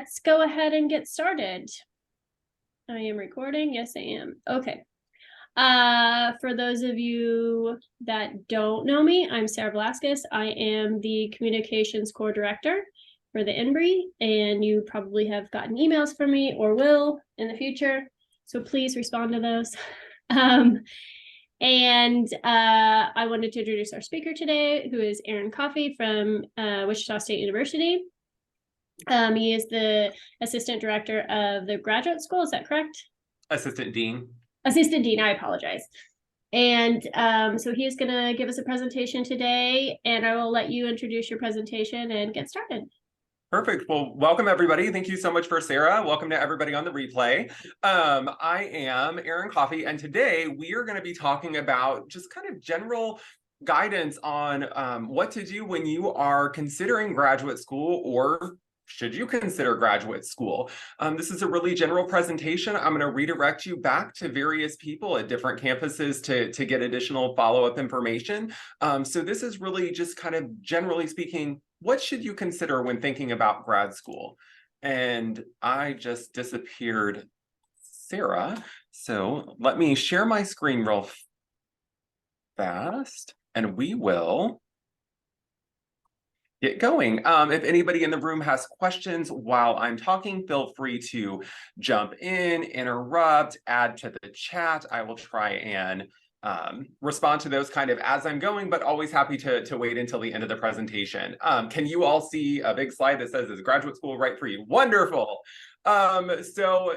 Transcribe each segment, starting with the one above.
let's go ahead and get started. I am recording. Yes, I am. Okay. For those of you that don't know me, I'm Sarah Velasquez. I am the Communications Core Director for the INBRE, and you probably have gotten emails from me or will in the future. So please respond to those. I wanted to introduce our speaker today, who is Coffey from Wichita State University. He is the Assistant Director of the Graduate School. Is that correct? Assistant Dean. Assistant Dean, I apologize. And so he is going to give us a presentation today, and I will let you introduce your presentation and get started. Perfect. Well, welcome everybody. Thank you so much for Sarah. Welcome to everybody on the replay. I am Coffey, and today we are going to be talking about just kind of general guidance on what to do when you are considering graduate school, or should you consider graduate school. This is a really general presentation. I'm going to redirect you back to various people at different campuses to get additional follow-up information. So this is really just kind of generally speaking, what should you consider when thinking about grad school? And I just disappeared Sarah. So let me share my screen real fast, and we will get going. If anybody in the room has questions while I'm talking, feel free to jump in, interrupt, add to the chat. I will try and respond to those kind of as I'm going, but always happy to wait until the end of the presentation. Can you all see a big slide that says, is graduate school right for you? Wonderful. So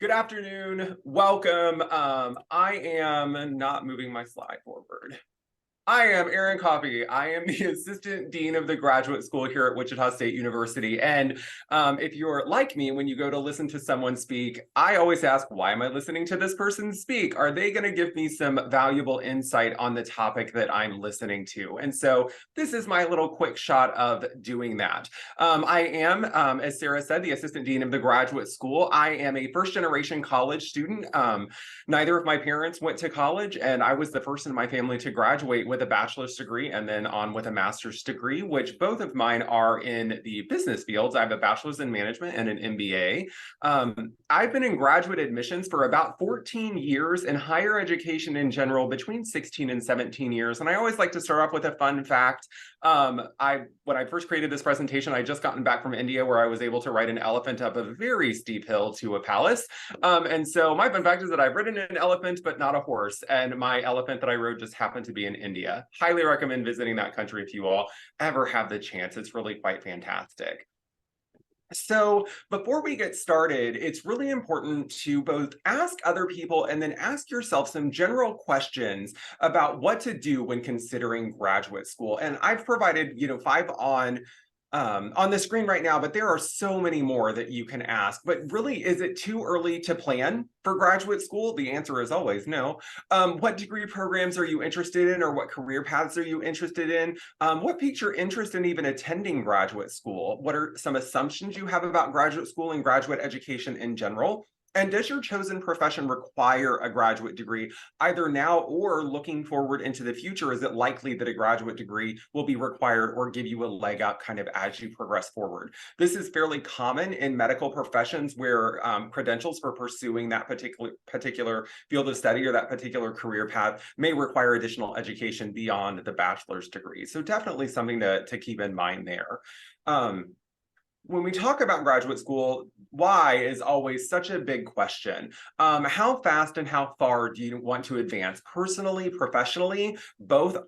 good afternoon, welcome. I am not moving my slide forward. I am Coffey. I am the Assistant Dean of the Graduate School here at Wichita State University. And if you're like me, when you go to listen to someone speak, I always ask, why am I listening to this person speak? Are they going to give me some valuable insight on the topic that I'm listening to? And so this is my little quick shot of doing that. I am, as Sarah said, the Assistant Dean of the Graduate School. I am a first-generation college student. Neither of my parents went to college, and I was the first in my family to graduate with a bachelor's degree and then on with a master's degree, which both of mine are in the business fields. I have a bachelor's in management and an MBA. I've been in graduate admissions for about 14 years, in higher education in general, between 16 and 17 years. And I always like to start off with a fun fact. When I first created this presentation, I just gotten back from India, where I was able to ride an elephant up a very steep hill to a palace. And so my fun fact is that I've ridden an elephant, but not a horse. And my elephant that I rode just happened to be in India. Highly recommend visiting that country if you all ever have the chance. It's really quite fantastic. So before we get started, it's really important to both ask other people and then ask yourself some general questions about what to do when considering graduate school. And I've provided, 5 on the screen right now, but there are so many more that you can ask. But really, is it too early to plan for graduate school? The answer is always no. What degree programs are you interested in, or what career paths are you interested in? What piques your interest in even attending graduate school? What are some assumptions you have about graduate school and graduate education in general? And does your chosen profession require a graduate degree, either now or looking forward into the future? Is it likely that a graduate degree will be required or give you a leg up kind of as you progress forward? This is fairly common in medical professions, where credentials for pursuing that particular field of study or that particular career path may require additional education beyond the bachelor's degree. So definitely something to keep in mind there. When we talk about graduate school, why is always such a big question. How fast and how far do you want to advance? Personally, professionally, both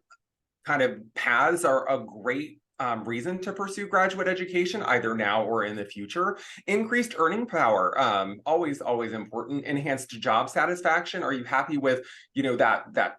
kind of paths are a great reason to pursue graduate education, either now or in the future. Increased earning power, always important. Enhanced job satisfaction. Are you happy with, that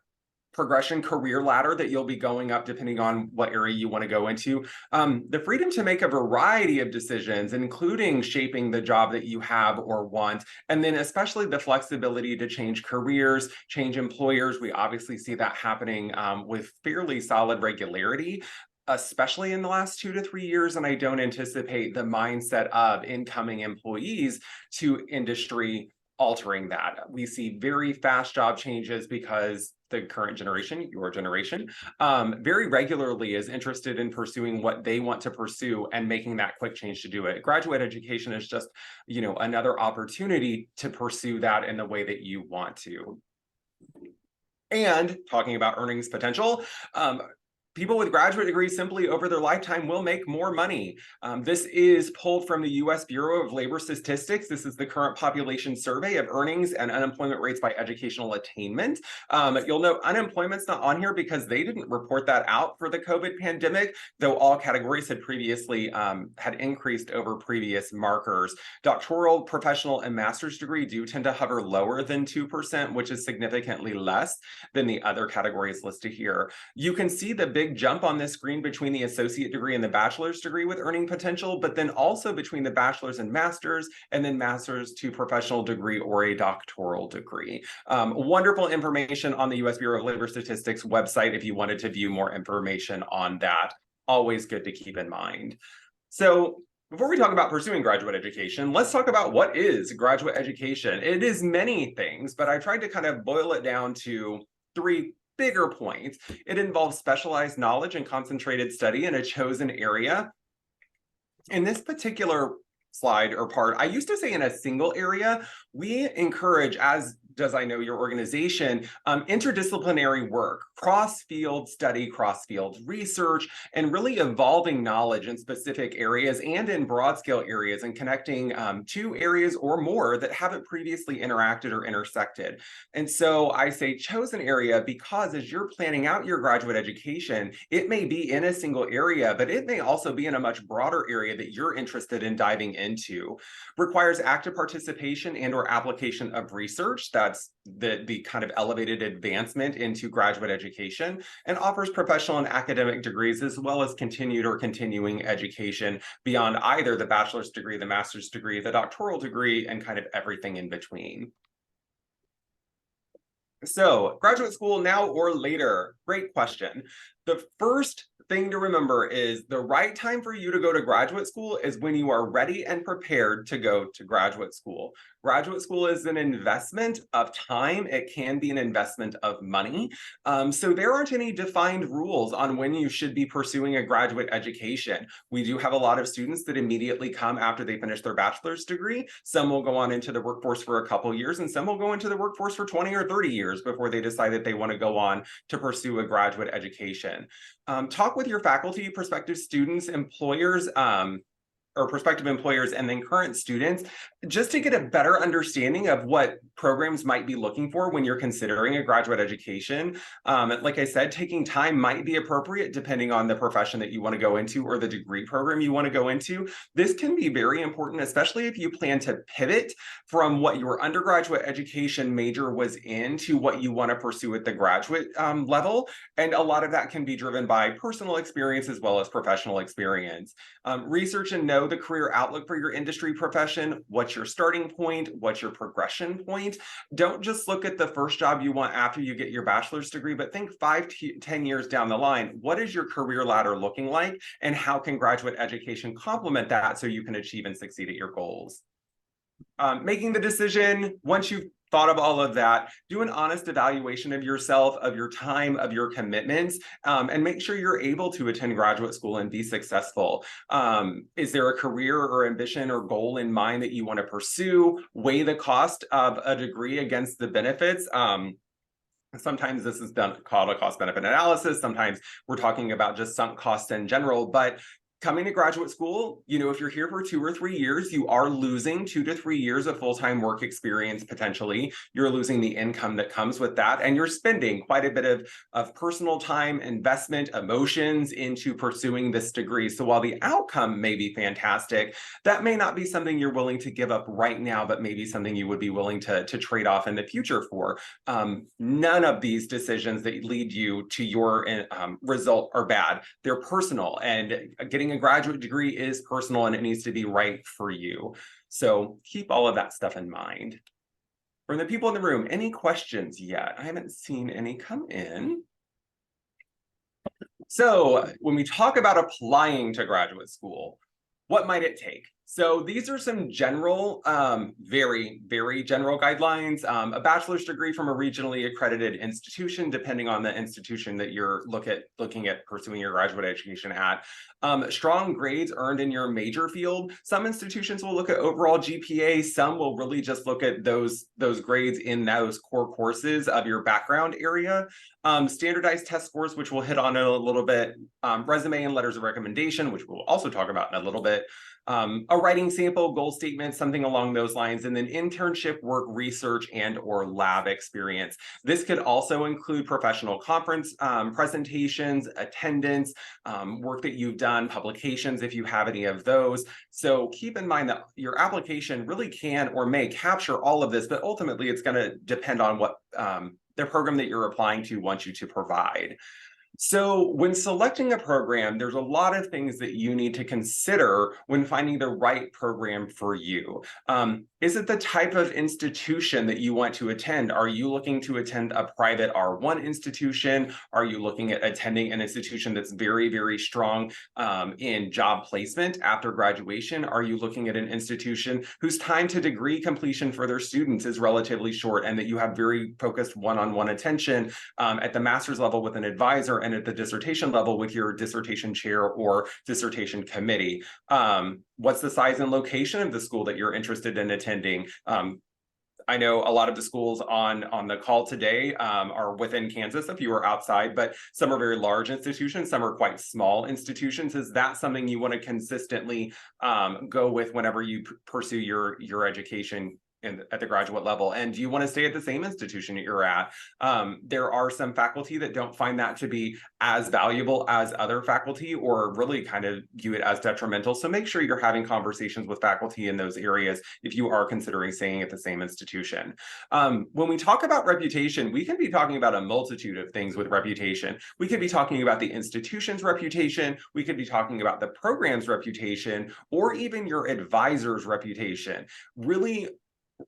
progression career ladder that you'll be going up depending on what area you want to go into? The freedom to make a variety of decisions, including shaping the job that you have or want, and then especially the flexibility to change careers, change employers. We obviously see that happening with fairly solid regularity, especially in the last 2 to 3 years. And I don't anticipate the mindset of incoming employees to industry altering that. We see very fast job changes because the current generation, your generation, very regularly is interested in pursuing what they want to pursue and making that quick change to do it. Graduate education is just, another opportunity to pursue that in the way that you want to. And talking about earnings potential, people with graduate degrees simply over their lifetime will make more money. This is pulled from the U.S. Bureau of Labor Statistics. This is the current population survey of earnings and unemployment rates by educational attainment. You'll note unemployment's not on here because they didn't report that out for the COVID pandemic, though all categories had previously had increased over previous markers. Doctoral, professional, and master's degree do tend to hover lower than 2%, which is significantly less than the other categories listed here. You can see the big jump on this screen between the associate degree and the bachelor's degree with earning potential, but then also between the bachelor's and master's, and then master's to professional degree or a doctoral degree. Wonderful information on the U.S. Bureau of Labor Statistics website if you wanted to view more information on that. Always good to keep in mind. So before we talk about pursuing graduate education, let's talk about what is graduate education. It is many things, but I tried to kind of boil it down to 3 bigger points. It involves specialized knowledge and concentrated study in a chosen area. In this particular slide or part, I used to say in a single area. We encourage, as does I know your organization, interdisciplinary work, cross-field study, cross-field research, and really evolving knowledge in specific areas and in broad-scale areas and connecting 2 areas or more that haven't previously interacted or intersected. And so I say chosen area because as you're planning out your graduate education, it may be in a single area, but it may also be in a much broader area that you're interested in diving into. Requires active participation and or application of research. That's the kind of elevated advancement into graduate education, and offers professional and academic degrees as well as continued or continuing education beyond either the bachelor's degree, the master's degree, the doctoral degree, and kind of everything in between. So, graduate school now or later? Great question. The first thing to remember is the right time for you to go to graduate school is when you are ready and prepared to go to graduate school. Graduate school is an investment of time. It can be an investment of money. So there aren't any defined rules on when you should be pursuing a graduate education. We do have a lot of students that immediately come after they finish their bachelor's degree. Some will go on into the workforce for a couple years, and some will go into the workforce for 20 or 30 years before they decide that they want to go on to pursue a graduate education. Talk with your faculty, prospective students, employers, or prospective employers, and then current students, just to get a better understanding of what programs might be looking for when you're considering a graduate education. Like I said, taking time might be appropriate depending on the profession that you want to go into or the degree program you want to go into. This can be very important, especially if you plan to pivot from what your undergraduate education major was in to what you want to pursue at the graduate level. And a lot of that can be driven by personal experience as well as professional experience. Research and know the career outlook for your industry profession. What's your starting point? What's your progression point? Don't just look at the first job you want after you get your bachelor's degree, but think 5 to 10 years down the line. What is your career ladder looking like? And how can graduate education complement that so you can achieve and succeed at your goals? Making the decision, once you've thought of all of that, do an honest evaluation of yourself, of your time, of your commitments, and make sure you're able to attend graduate school and be successful. Is there a career or ambition or goal in mind that you want to pursue? Weigh the cost of a degree against the benefits. Sometimes this is done called a cost-benefit analysis. Sometimes we're talking about just sunk costs in general, but coming to graduate school, if you're here for 2 or 3 years, you are losing 2 to 3 years of full-time work experience potentially. You're losing the income that comes with that, and you're spending quite a bit of personal time, investment, emotions into pursuing this degree. So while the outcome may be fantastic, that may not be something you're willing to give up right now, but maybe something you would be willing to trade off in the future for. None of these decisions that lead you to your result are bad. They're personal, and getting a graduate degree is personal and it needs to be right for you. So keep all of that stuff in mind. From the people in the room, any questions yet? I haven't seen any come in. So when we talk about applying to graduate school, what might it take? So these are some general, very, very general guidelines. A bachelor's degree from a regionally accredited institution, depending on the institution that you're looking at pursuing your graduate education at. Strong grades earned in your major field. Some institutions will look at overall GPA. Some will really just look at those grades in those core courses of your background area. Standardized test scores, which we'll hit on in a little bit. Resume and letters of recommendation, which we'll also talk about in a little bit. A writing sample, goal statement, something along those lines, and then internship work, research, and or lab experience. This could also include professional conference presentations, attendance, work that you've done, publications if you have any of those. So keep in mind that your application really can or may capture all of this, but ultimately it's going to depend on what the program that you're applying to wants you to provide. So when selecting a program, there's a lot of things that you need to consider when finding the right program for you. Is it the type of institution that you want to attend? Are you looking to attend a private R1 institution? Are you looking at attending an institution that's very, very strong in job placement after graduation? Are you looking at an institution whose time to degree completion for their students is relatively short and that you have very focused one-on-one attention at the master's level with an advisor and at the dissertation level with your dissertation chair or dissertation committee? What's the size and location of the school that you're interested in attending? I know a lot of the schools on the call today are within Kansas if you are outside, but some are very large institutions, some are quite small institutions. Is that something you want to consistently go with whenever you pursue your education at the graduate level? And do you want to stay at the same institution that you're at? There are some faculty that don't find that to be as valuable as other faculty, or really kind of view it as detrimental. So make sure you're having conversations with faculty in those areas if you are considering staying at the same institution. When we talk about reputation, we can be talking about a multitude of things with reputation. We could be talking about the institution's reputation. We could be talking about the program's reputation, or even your advisor's reputation. Really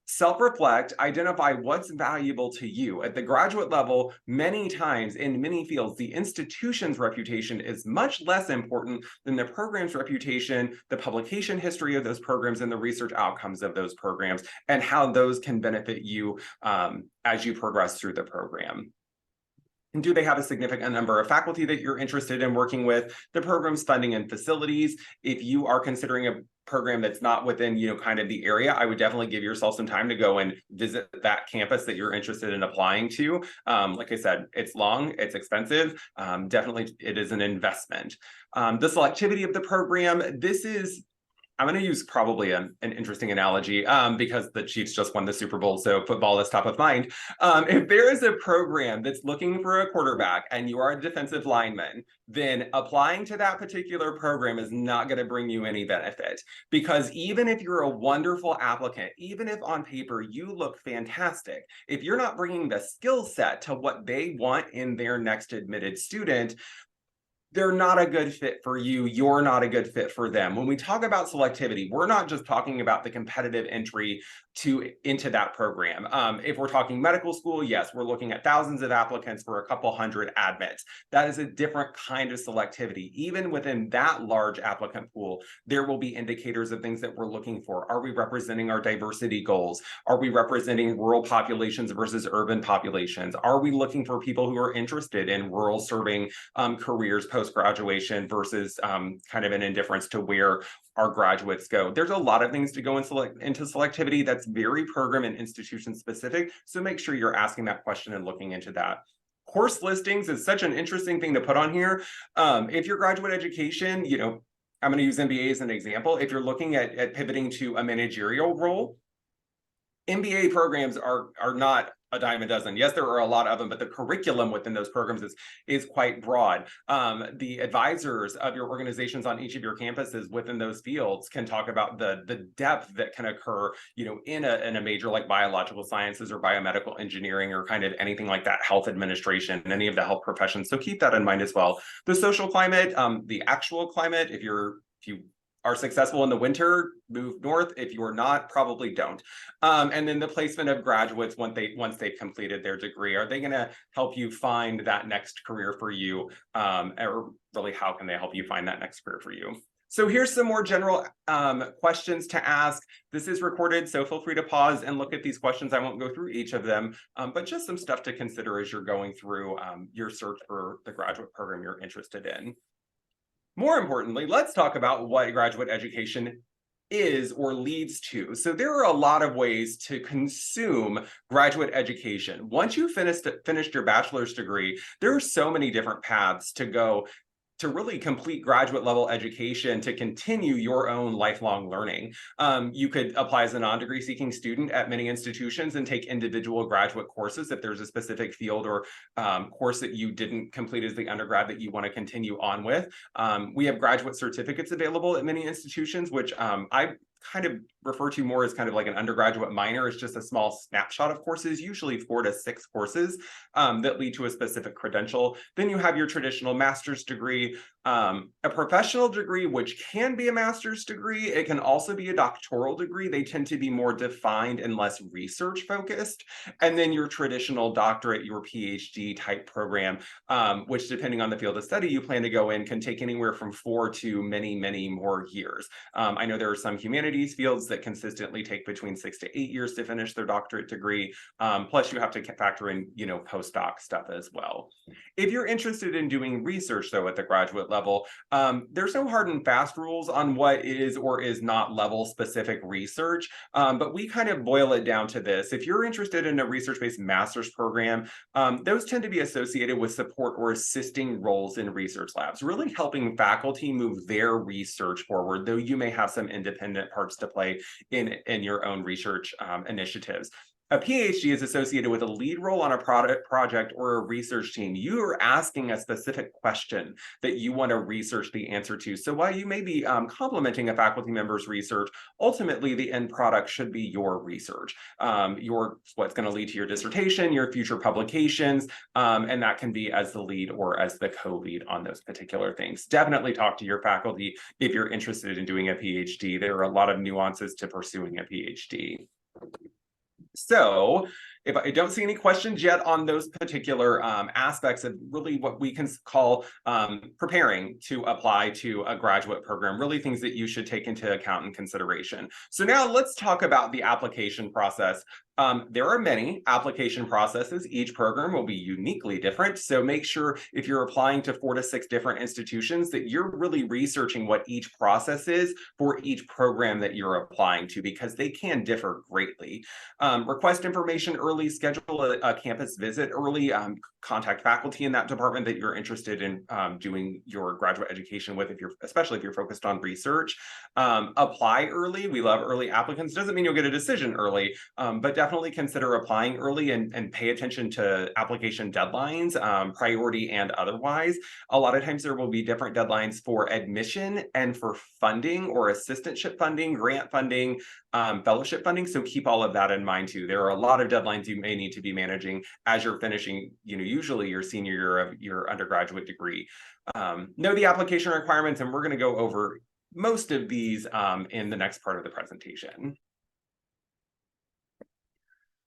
self-reflect, identify what's valuable to you. At the graduate level, many times in many fields, the institution's reputation is much less important than the program's reputation, the publication history of those programs, and the research outcomes of those programs, and how those can benefit you as you progress through the program. And do they have a significant number of faculty that you're interested in working with? The program's funding and facilities. If you are considering a program that's not within, kind of the area, I would definitely give yourself some time to go and visit that campus that you're interested in applying to. Like I said, it's long, it's expensive. Definitely, it is an investment. The selectivity of the program. I'm going to use probably an interesting analogy because the Chiefs just won the Super Bowl, so football is top of mind. If there is a program that's looking for a quarterback and you are a defensive lineman, then applying to that particular program is not going to bring you any benefit. Because even if you're a wonderful applicant, even if on paper you look fantastic, if you're not bringing the skill set to what they want in their next admitted student, they're not a good fit for you. You're not a good fit for them. When we talk about selectivity, we're not just talking about the competitive entry into that program. If we're talking medical school, yes, we're looking at thousands of applicants for a couple hundred admits. That is a different kind of selectivity. Even within that large applicant pool, there will be indicators of things that we're looking for. Are we representing our diversity goals? Are we representing rural populations versus urban populations? Are we looking for people who are interested in rural serving careers post-graduation versus kind of an indifference to where our graduates go? There's a lot of things to go into selectivity that's very program and institution specific. So make sure you're asking that question and looking into that. Course listings is such an interesting thing to put on here. If your graduate education, I'm going to use MBA as an example. If you're looking at pivoting to a managerial role, MBA programs are not a dime a dozen. Yes, there are a lot of them, but the curriculum within those programs is quite broad. The advisors of your organizations on each of your campuses within those fields can talk about the depth that can occur, in a major like biological sciences or biomedical engineering or kind of anything like that, health administration, and any of the health professions. So keep that in mind as well. The social climate, the actual climate, if you are successful in the winter, move north. If you are not, probably don't. And then the placement of graduates once they've completed their degree. Are they going to help you find that next career for you? Or really, how can they help you find that next career for you? So here's some more general questions to ask. This is recorded, so feel free to pause and look at these questions. I won't go through each of them, but just some stuff to consider as you're going through your search for the graduate program you're interested in. More importantly, let's talk about what graduate education is or leads to. So there are a lot of ways to consume graduate education. Once you've finished your bachelor's degree, there are so many different paths to go to really complete graduate level education to continue your own lifelong learning. You could apply as a non-degree seeking student at many institutions and take individual graduate courses if there's a specific field or course that you didn't complete as the undergrad that you want to continue on with. We have graduate certificates available at many institutions, which I kind of refer to more as kind of like an undergraduate minor. It's just a small snapshot of courses, usually 4 to 6 courses that lead to a specific credential. Then you have your traditional master's degree, a professional degree, which can be a master's degree. It can also be a doctoral degree. They tend to be more defined and less research focused. And then your traditional doctorate, your PhD type program, which depending on the field of study you plan to go in, can take anywhere from 4 to many, many more years. I know there are some humanities fields that consistently take between 6 to 8 years to finish their doctorate degree. Plus you have to factor in, postdoc stuff as well. If you're interested in doing research though at the graduate level, there's no hard and fast rules on what is or is not level specific research, but we kind of boil it down to this. If you're interested in a research-based master's program, those tend to be associated with support or assisting roles in research labs, really helping faculty move their research forward, though you may have some independent parts to play in your own research initiatives. A PhD is associated with a lead role on a project or a research team. You are asking a specific question that you want to research the answer to. So while you may be complementing a faculty member's research, ultimately the end product should be your research. What's going to lead to your dissertation, your future publications, and that can be as the lead or as the co-lead on those particular things. Definitely talk to your faculty if you're interested in doing a PhD. There are a lot of nuances to pursuing a PhD. So if I don't see any questions yet on those particular aspects of really what we can call preparing to apply to a graduate program, really things that you should take into account and consideration. So now let's talk about the application process. There are many application processes. Each program will be uniquely different. So make sure if you're applying to 4 to 6 different institutions that you're really researching what each process is for each program that you're applying to, because they can differ greatly. Request information early, schedule a campus visit early, contact faculty in that department that you're interested in doing your graduate education with, especially if you're focused on research. Apply early. We love early applicants. Doesn't mean you'll get a decision early, but definitely consider applying early and pay attention to application deadlines, priority and otherwise. A lot of times there will be different deadlines for admission and for funding or assistantship funding, grant funding, fellowship funding. So keep all of that in mind too. There are a lot of deadlines you may need to be managing as you're finishing, usually your senior year of your undergraduate degree. Know the application requirements, and we're going to go over most of these in the next part of the presentation.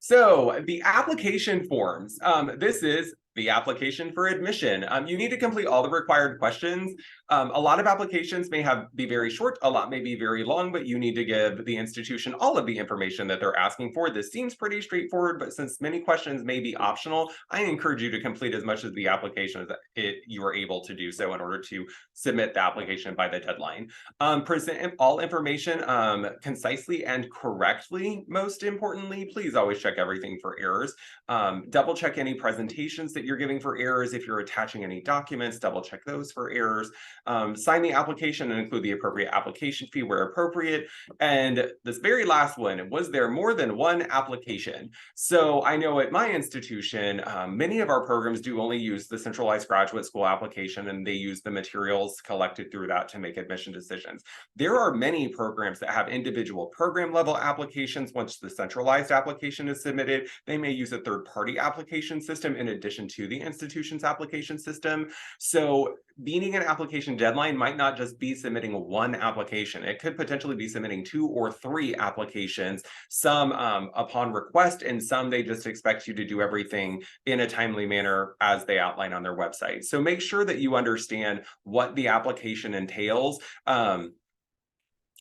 So the application forms, this is the application for admission. You need to complete all the required questions. A lot of applications may be very short, a lot may be very long, but you need to give the institution all of the information that they're asking for. This seems pretty straightforward, but since many questions may be optional, I encourage you to complete as much of the application as you are able to do so in order to submit the application by the deadline. Present all information concisely and correctly. Most importantly, please always check everything for errors. Double check any presentations that you're giving for errors. If you're attaching any documents, double check those for errors. Sign the application and include the appropriate application fee where appropriate. And this very last one, was there more than one application? So I know at my institution, many of our programs do only use the centralized graduate school application, and they use the materials collected through that to make admission decisions. There are many programs that have individual program level applications. Once the centralized application is submitted, they may use a third-party application system in addition to the institution's application system. So meeting an application deadline might not just be submitting one application. It could potentially be submitting 2 or 3 applications, some upon request, and some they just expect you to do everything in a timely manner as they outline on their website. So make sure that you understand what the application entails.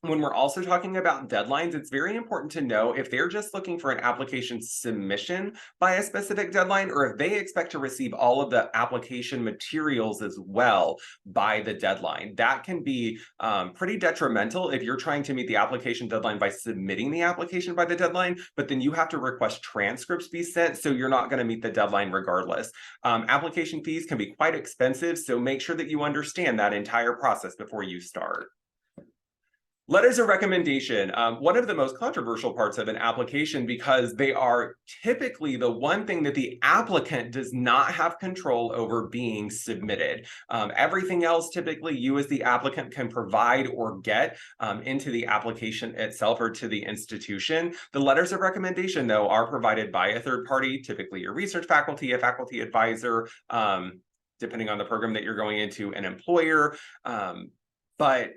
When we're also talking about deadlines, it's very important to know if they're just looking for an application submission by a specific deadline, or if they expect to receive all of the application materials as well by the deadline. That can be pretty detrimental if you're trying to meet the application deadline by submitting the application by the deadline, but then you have to request transcripts be sent, so you're not going to meet the deadline regardless. Application fees can be quite expensive, so make sure that you understand that entire process before you start. Letters of recommendation, one of the most controversial parts of an application, because they are typically the one thing that the applicant does not have control over being submitted. Everything else, typically you as the applicant can provide or get into the application itself or to the institution. The letters of recommendation, though, are provided by a third party, typically your research faculty, a faculty advisor, depending on the program that you're going into, an employer. But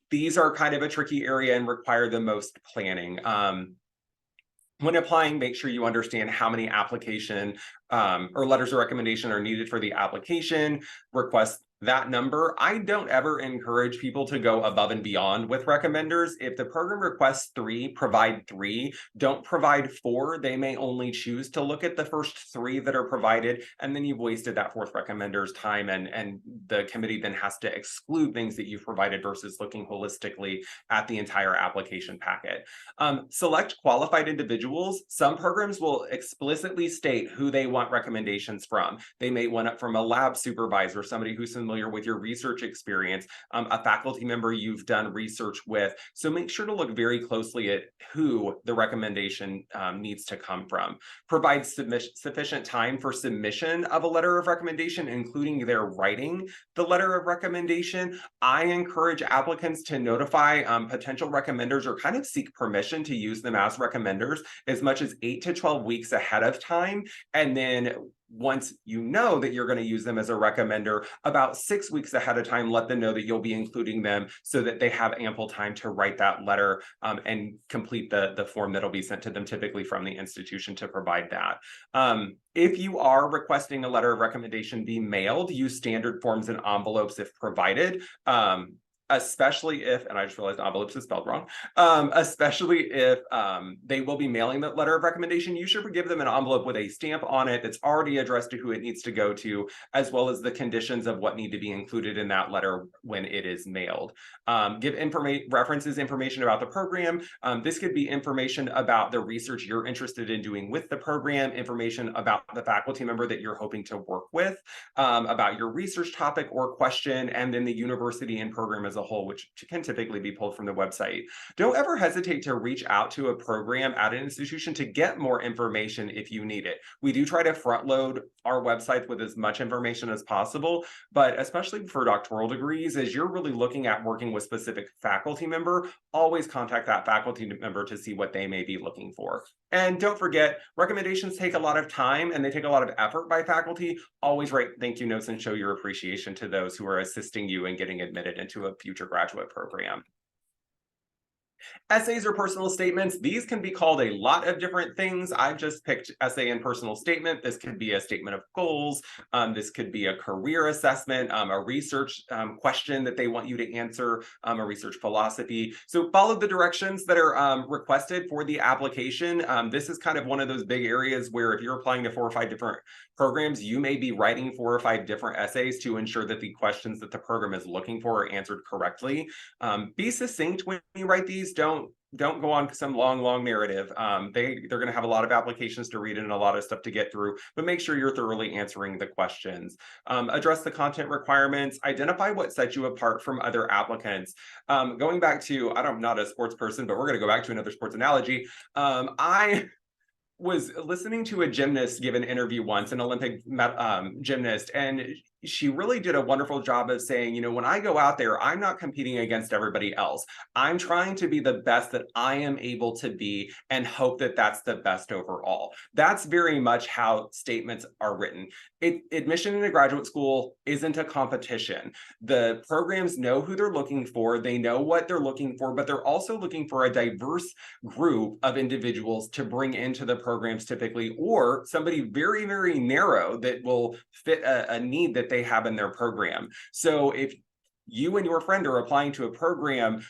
these are kind of a tricky area and require the most planning. When applying, make sure you understand how many application or letters of recommendation are needed for the application. Request that number. I don't ever encourage people to go above and beyond with recommenders. If the program requests 3, provide 3. Don't provide 4. They may only choose to look at the first 3 that are provided, and then you've wasted that 4th recommender's time, and the committee then has to exclude things that you've provided versus looking holistically at the entire application packet. Select qualified individuals. Some programs will explicitly state who they want recommendations from. They may want it from a lab supervisor, somebody who's familiar with your research experience, a faculty member you've done research with. So make sure to look very closely at who the recommendation needs to come from. Provide sufficient time for submission of a letter of recommendation, including their writing the letter of recommendation. I encourage applicants to notify potential recommenders or kind of seek permission to use them as recommenders as much as 8 to 12 weeks ahead of time. And then once you know that you're going to use them as a recommender, about 6 weeks ahead of time, let them know that you'll be including them so that they have ample time to write that letter and complete the form that'll be sent to them, typically from the institution, to provide that. If you are requesting a letter of recommendation be mailed, use standard forms and envelopes if provided. Especially if, and I just realized envelopes is spelled wrong, especially if they will be mailing that letter of recommendation, you should give them an envelope with a stamp on it that's already addressed to who it needs to go to, as well as the conditions of what need to be included in that letter when it is mailed. Give references, information about the program. This could be information about the research you're interested in doing with the program, information about the faculty member that you're hoping to work with, about your research topic or question, and then the university and program as a whole, which can typically be pulled from the website. Don't ever hesitate to reach out to a program at an institution to get more information if you need it. We do try to front load our websites with as much information as possible, but especially for doctoral degrees, as you're really looking at working with specific faculty member, always contact that faculty member to see what they may be looking for. And don't forget, recommendations take a lot of time and they take a lot of effort by faculty. Always write thank you notes and show your appreciation to those who are assisting you in getting admitted into a future graduate program. Essays or personal statements, these can be called a lot of different things. I've just picked essay and personal statement. This could be a statement of goals. This could be a career assessment, a research question that they want you to answer, a research philosophy. So follow the directions that are requested for the application. This is kind of one of those big areas where if you're applying to 4 or 5 different programs, you may be writing 4 or 5 different essays to ensure that the questions that the program is looking for are answered correctly. Be succinct when you write these. Don't go on some long narrative. They're going to have a lot of applications to read and a lot of stuff to get through, but make sure you're thoroughly answering the questions. Address the content requirements. Identify what sets you apart from other applicants. Going back to, I'm not a sports person, but we're going to go back to another sports analogy. I was listening to a gymnast give an interview once, an Olympic gymnast, and she really did a wonderful job of saying, you know, when I go out there, I'm not competing against everybody else. I'm trying to be the best that I am able to be and hope that that's the best overall. That's very much how statements are written. Admission into graduate school isn't a competition. The programs know who they're looking for. They know what they're looking for, but they're also looking for a diverse group of individuals to bring into the programs typically, or somebody very, very narrow that will fit a need that they have in their program. So if you and your friend are applying to a program,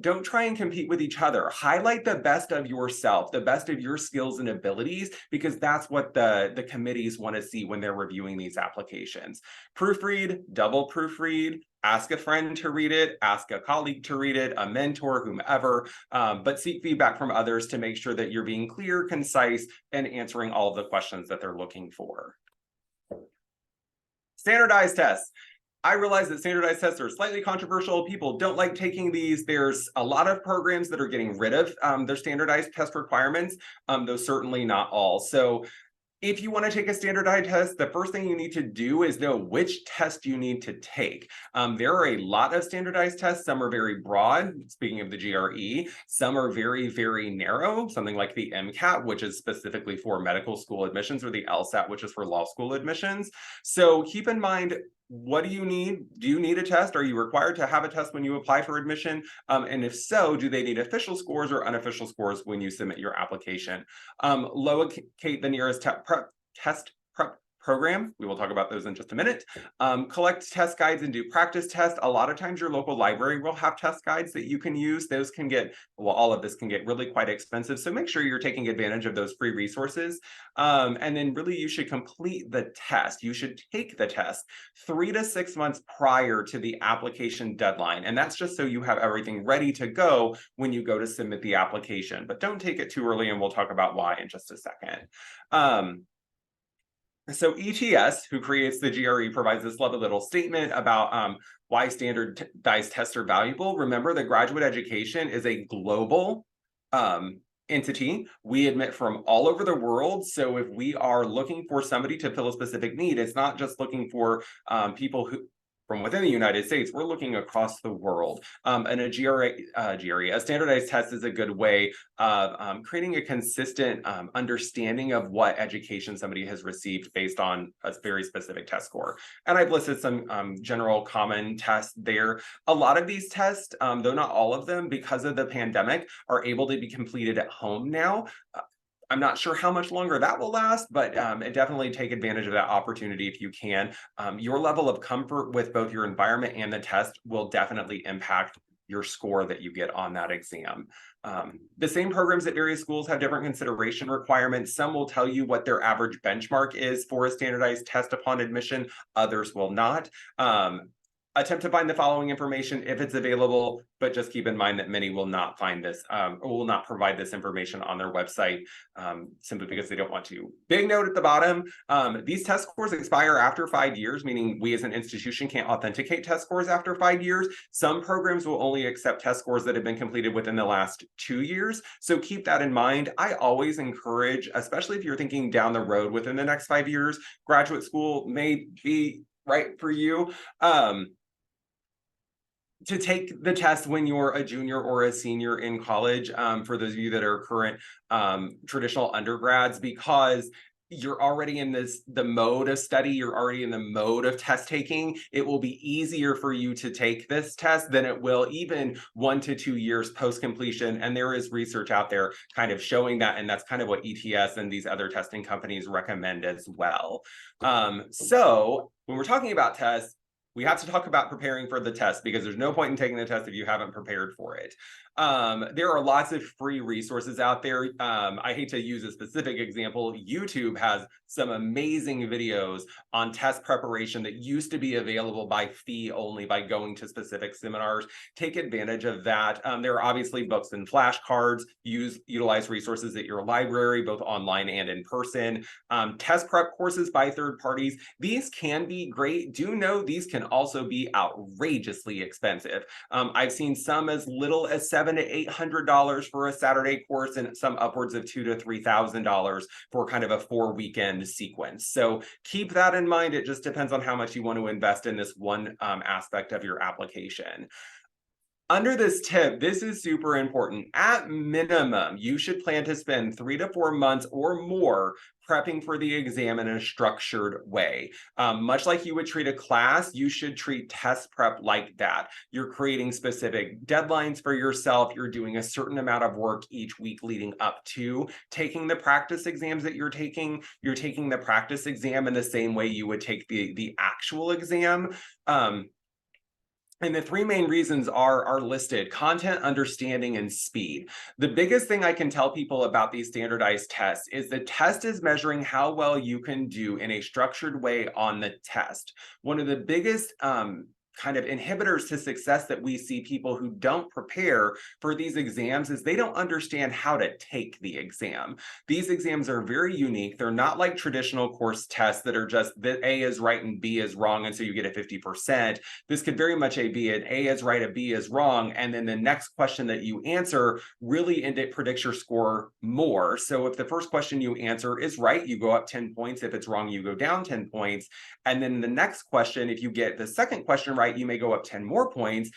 don't try and compete with each other. Highlight the best of yourself, the best of your skills and abilities, because that's what the committees want to see when they're reviewing these applications. Proofread, double proofread, ask a friend to read it, ask a colleague to read it, a mentor, whomever, but seek feedback from others to make sure that you're being clear, concise, and answering all of the questions that they're looking for. Standardized tests. I realize that standardized tests are slightly controversial. People don't like taking these. There's a lot of programs that are getting rid of their standardized test requirements, though certainly not all. So if you want to take a standardized test, the first thing you need to do is know which test you need to take. There are a lot of standardized tests. Some are very broad, speaking of the GRE. Some are very, very narrow, something like the MCAT, which is specifically for medical school admissions, or the LSAT, which is for law school admissions. So keep in mind, what do you need? Do you need a test? Are you required to have a test when you apply for admission? And if so, do they need official scores or unofficial scores when you submit your application? Locate the nearest test prep program. We will talk about those in just a minute. Collect test guides and do practice tests. A lot of times your local library will have test guides that you can use. Those can get, well, all of this can get really quite expensive. So make sure you're taking advantage of those free resources. And then really you should complete the test. You should take the test 3 to 6 months prior to the application deadline. And that's just so you have everything ready to go when you go to submit the application. But don't take it too early, and we'll talk about why in just a second. So ETS, who creates the GRE, provides this lovely little statement about why standardized tests are valuable. Remember that graduate education is a global entity. We admit from all over the world. So if we are looking for somebody to fill a specific need, it's not just looking for people who from within the United States, we're looking across the world. And a GRE, a standardized test, is a good way of creating a consistent understanding of what education somebody has received based on a very specific test score. And I've listed some general common tests there. A lot of these tests, though not all of them, because of the pandemic, are able to be completed at home now. I'm not sure how much longer that will last, but definitely take advantage of that opportunity if you can. Your level of comfort with both your environment and the test will definitely impact your score that you get on that exam. The same programs at various schools have different consideration requirements. Some will tell you what their average benchmark is for a standardized test upon admission. Others will not. Attempt to find the following information if it's available, but just keep in mind that many will not find this or will not provide this information on their website simply because they don't want to. Big note at the bottom, these test scores expire after 5 years, meaning we as an institution can't authenticate test scores after 5 years. Some programs will only accept test scores that have been completed within the last 2 years. So keep that in mind. I always encourage, especially if you're thinking down the road within the next 5 years, graduate school may be right for you. To take the test when you're a junior or a senior in college, for those of you that are current traditional undergrads, because you're already in the mode of study, you're already in the mode of test taking, it will be easier for you to take this test than it will even 1 to 2 years post-completion. And there is research out there kind of showing that, and that's kind of what ETS and these other testing companies recommend as well. So when we're talking about tests, we have to talk about preparing for the test, because there's no point in taking the test if you haven't prepared for it. There are lots of free resources out there. I hate to use a specific example. YouTube has some amazing videos on test preparation that used to be available by fee only, by going to specific seminars. Take advantage of that. There are obviously books and flashcards. Utilize resources at your library, both online and in person. Test prep courses by third parties. These can be great. Do know these can also be outrageously expensive. I've seen some as little as $700 to $800 for a Saturday course, and some upwards of $2,000 to $3,000 for kind of a 4-weekend sequence. So keep that in mind. It just depends on how much you want to invest in this one aspect of your application. Under this tip, this is super important. At minimum, you should plan to spend 3 to 4 months or more prepping for the exam in a structured way. Much like you would treat a class, you should treat test prep like that. You're creating specific deadlines for yourself. You're doing a certain amount of work each week leading up to taking the practice exams that you're taking. You're taking the practice exam in the same way you would take the actual exam. And the three main reasons are listed: content, understanding, and speed. The biggest thing I can tell people about these standardized tests is the test is measuring how well you can do in a structured way on the test. One of the biggest kind of inhibitors to success that we see people who don't prepare for these exams is they don't understand how to take the exam. These exams are very unique. They're not like traditional course tests that are just that A is right and B is wrong, and so you get a 50%. This could very much be an A is right, a B is wrong, and then the next question that you answer really predicts your score more. So if the first question you answer is right, you go up 10 points. If it's wrong, you go down 10 points. And then the next question, if you get the second question right, you may go up 10 more points.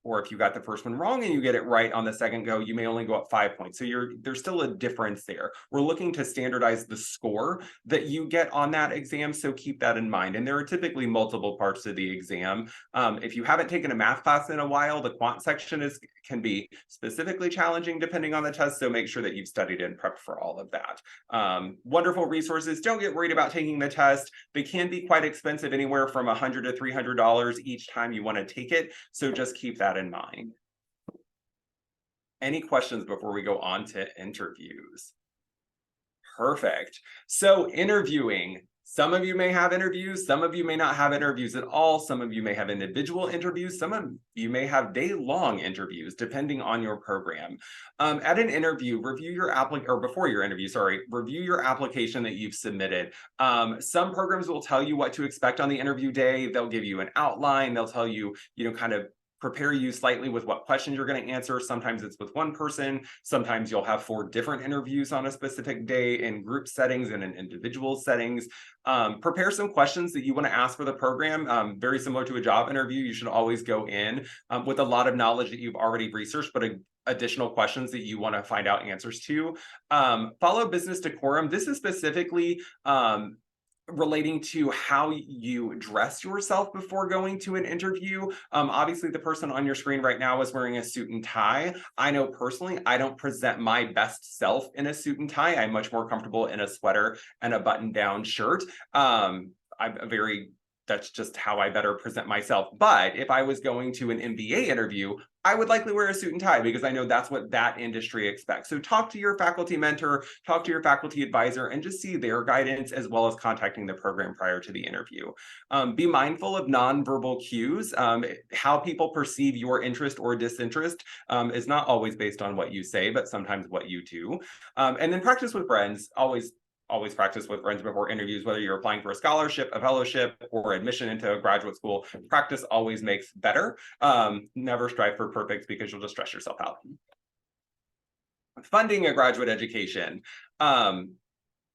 Or if you got the first one wrong and you get it right on the second go, you may only go up 5 points. So there's still a difference there. We're looking to standardize the score that you get on that exam, so keep that in mind. And there are typically multiple parts to the exam. If you haven't taken a math class in a while, the quant section can be specifically challenging depending on the test, so make sure that you've studied and prepped for all of that. Wonderful resources. Don't get worried about taking the test. They can be quite expensive, anywhere from $100 to $300 each time you want to take it, so just keep that in mind. Any questions before we go on to interviews? Perfect. So interviewing. Some of you may have interviews, some of you may not have interviews at all, some of you may have individual interviews, some of you may have day-long interviews, depending on your program. At an interview, review your before your interview, sorry, review your application that you've submitted. Some programs will tell you what to expect on the interview day. They'll give you an outline. They'll tell you, kind of prepare you slightly with what questions you're going to answer. Sometimes it's with one person. Sometimes you'll have 4 different interviews on a specific day in group settings and in individual settings. Prepare some questions that you want to ask for the program. Very similar to a job interview, you should always go in with a lot of knowledge that you've already researched, but additional questions that you want to find out answers to. Follow business decorum. This is specifically relating to how you dress yourself before going to an interview. Obviously, the person on your screen right now is wearing a suit and tie. I know personally, I don't present my best self in a suit and tie. I'm much more comfortable in a sweater and a button-down shirt. That's just how I better present myself. But if I was going to an MBA interview, I would likely wear a suit and tie because I know that's what that industry expects. So talk to your faculty mentor, talk to your faculty advisor, and just see their guidance, as well as contacting the program prior to the interview. Be mindful of nonverbal cues. How people perceive your interest or disinterest is not always based on what you say, but sometimes what you do. And then practice with friends. Always practice with friends before interviews, whether you're applying for a scholarship, a fellowship, or admission into a graduate school. Practice always makes better. Never strive for perfect, because you'll just stress yourself out. Funding a graduate education.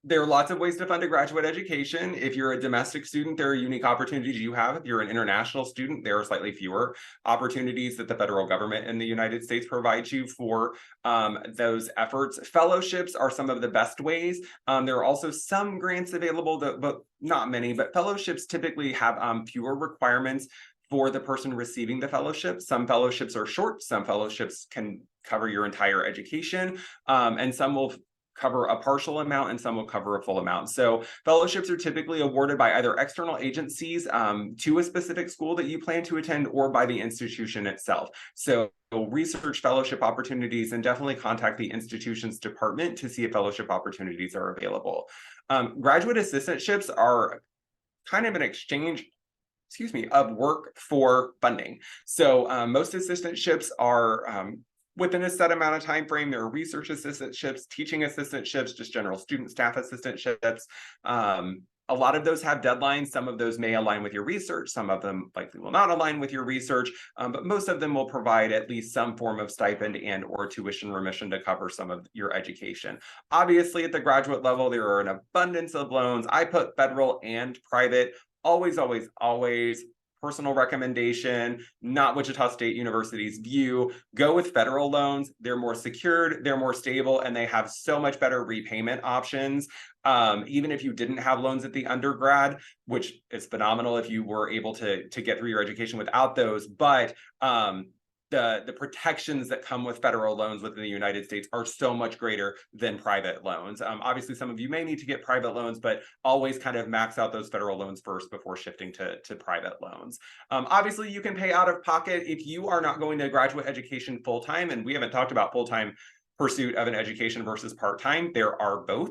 There are lots of ways to fund a graduate education. If you're a domestic student, there are unique opportunities you have. If you're an international student, there are slightly fewer opportunities that the federal government in the United States provides you for those efforts. Fellowships are some of the best ways. There are also some grants available, but not many. But fellowships typically have fewer requirements for the person receiving the fellowship. Some fellowships are short. Some fellowships can cover your entire education, and some will cover a partial amount and some will cover a full amount. So fellowships are typically awarded by either external agencies to a specific school that you plan to attend, or by the institution itself. So research fellowship opportunities and definitely contact the institution's department to see if fellowship opportunities are available. Graduate assistantships are kind of an exchange of work for funding. So most assistantships are within a set amount of time frame. There are research assistantships, teaching assistantships, just general student staff assistantships. A lot of those have deadlines. Some of those may align with your research. Some of them likely will not align with your research, but most of them will provide at least some form of stipend and or tuition remission to cover some of your education. Obviously, at the graduate level, there are an abundance of loans. I put federal and private. Always, always, always personal recommendation, not Wichita State University's view. Go with federal loans. They're more secured, they're more stable, and they have so much better repayment options. Even if you didn't have loans at the undergrad, which is phenomenal if you were able to get through your education without those, but the protections that come with federal loans within the United States are so much greater than private loans. Obviously, some of you may need to get private loans, but always kind of max out those federal loans first before shifting to private loans. Obviously, you can pay out of pocket if you are not going to graduate education full-time, and we haven't talked about full-time pursuit of an education versus part-time. There are both.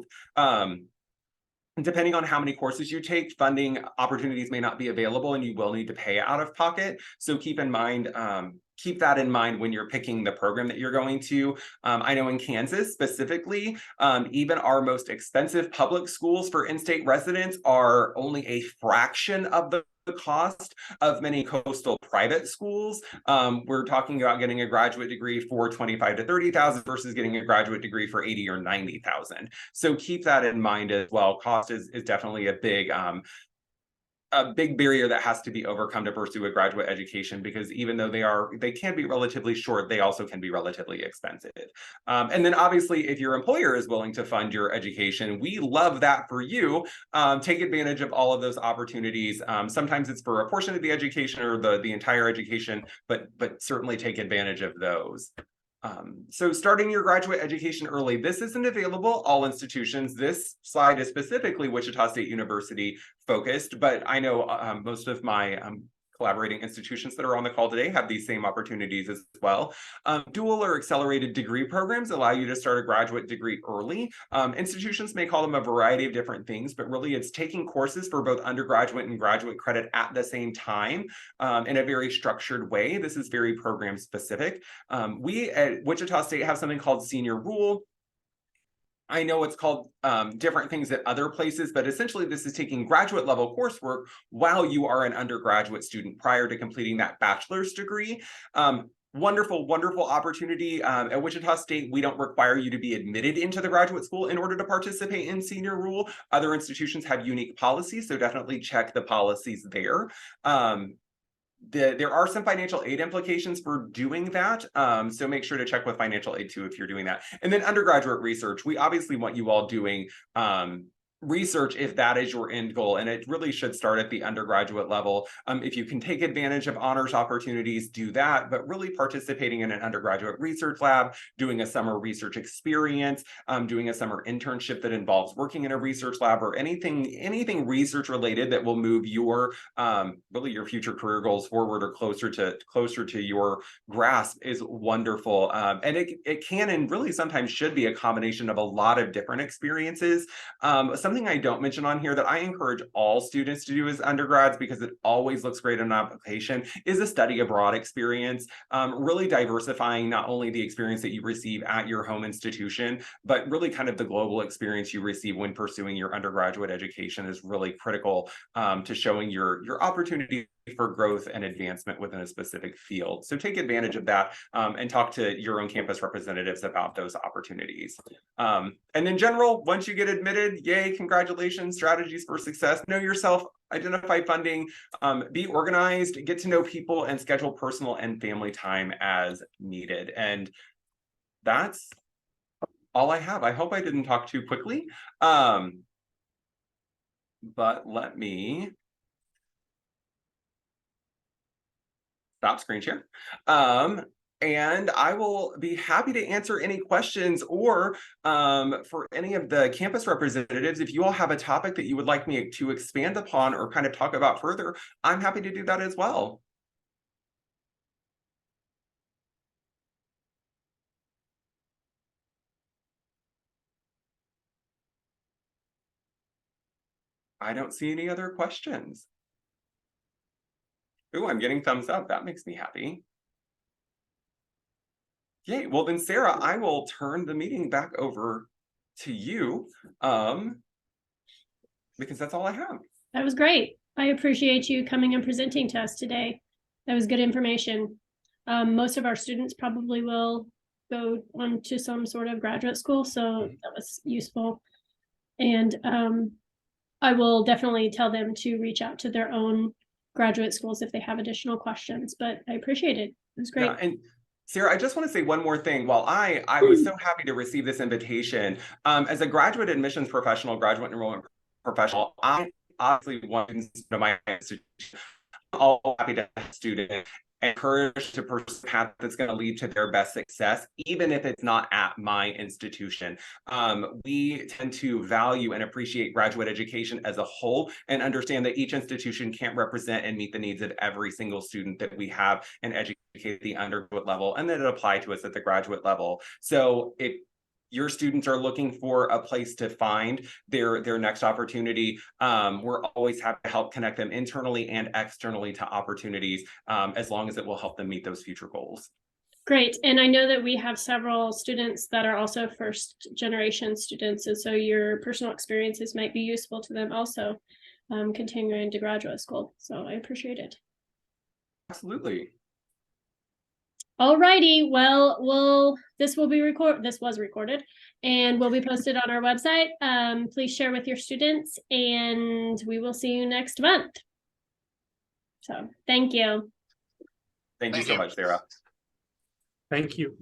Depending on how many courses you take, funding opportunities may not be available and you will need to pay out of pocket. So keep that in mind when you're picking the program that you're going to. I know in Kansas specifically, even our most expensive public schools for in-state residents are only a fraction of the cost of many coastal private schools. We're talking about getting a graduate degree for 25 to 30,000 versus getting a graduate degree for 80 or 90,000. So keep that in mind as well. Cost is definitely a big barrier that has to be overcome to pursue a graduate education, because even though they can be relatively short, they also can be relatively expensive. And then obviously, if your employer is willing to fund your education, we love that for you. Take advantage of all of those opportunities. Sometimes it's for a portion of the education or the entire education, but certainly take advantage of those. So starting your graduate education early, this isn't available all institutions. This slide is specifically Wichita State University focused, but I know most of my collaborating institutions that are on the call today have these same opportunities as well. Dual or accelerated degree programs allow you to start a graduate degree early. Institutions may call them a variety of different things, but really it's taking courses for both undergraduate and graduate credit at the same time in a very structured way. This is very program specific. We at Wichita State have something called Senior Rule. I know it's called different things at other places, but essentially this is taking graduate level coursework while you are an undergraduate student prior to completing that bachelor's degree. Wonderful, wonderful opportunity. At Wichita State, we don't require you to be admitted into the graduate school in order to participate in Senior Rule. Other institutions have unique policies, so definitely check the policies there. There are some financial aid implications for doing that. So make sure to check with financial aid too if you're doing that. And then undergraduate research, we obviously want you all doing research if that is your end goal, and it really should start at the undergraduate level. If you can take advantage of honors opportunities, do that, but really participating in an undergraduate research lab, doing a summer research experience, doing a summer internship that involves working in a research lab, or anything research related that will move your really your future career goals forward or closer to your grasp is wonderful. And it can and really sometimes should be a combination of a lot of different experiences. Something I don't mention on here that I encourage all students to do as undergrads, because it always looks great in an application, is a study abroad experience. Really diversifying not only the experience that you receive at your home institution, but really kind of the global experience you receive when pursuing your undergraduate education is really critical to showing your opportunity for growth and advancement within a specific field. So take advantage of that and talk to your own campus representatives about those opportunities. And in general, once you get admitted, yay, congratulations, strategies for success. Know yourself, identify funding, be organized, get to know people, and schedule personal and family time as needed. And that's all I have. I hope I didn't talk too quickly, but let me stop screen share. And I will be happy to answer any questions, or for any of the campus representatives, if you all have a topic that you would like me to expand upon or kind of talk about further, I'm happy to do that as well. I don't see any other questions. Ooh, I'm getting thumbs up. That makes me happy. Yay. Well, then, Sarah, I will turn the meeting back over to you because that's all I have. That was great. I appreciate you coming and presenting to us today. That was good information. Most of our students probably will go on to some sort of graduate school, so that was useful. And I will definitely tell them to reach out to their own graduate schools if they have additional questions, but I appreciate it. It was great. Yeah, and Sarah, I just want to say one more thing. While I was so happy to receive this invitation, as a graduate admissions professional, graduate enrollment professional, I obviously want to know my institution. All happy to have students encouraged to pursue a path that's going to lead to their best success, even if it's not at my institution. We tend to value and appreciate graduate education as a whole and understand that each institution can't represent and meet the needs of every single student that we have and educate at the undergraduate level, and that it apply to us at the graduate level. So if your students are looking for a place to find their next opportunity, we're always happy to help connect them internally and externally to opportunities, as long as it will help them meet those future goals. Great. And I know that we have several students that are also first generation students. And so your personal experiences might be useful to them also, continuing to graduate school. So I appreciate it. Absolutely. All righty. Well, this was recorded and will be posted on our website. Please share with your students and we will see you next month. So thank you. Thank you so much, Sarah. Thank you.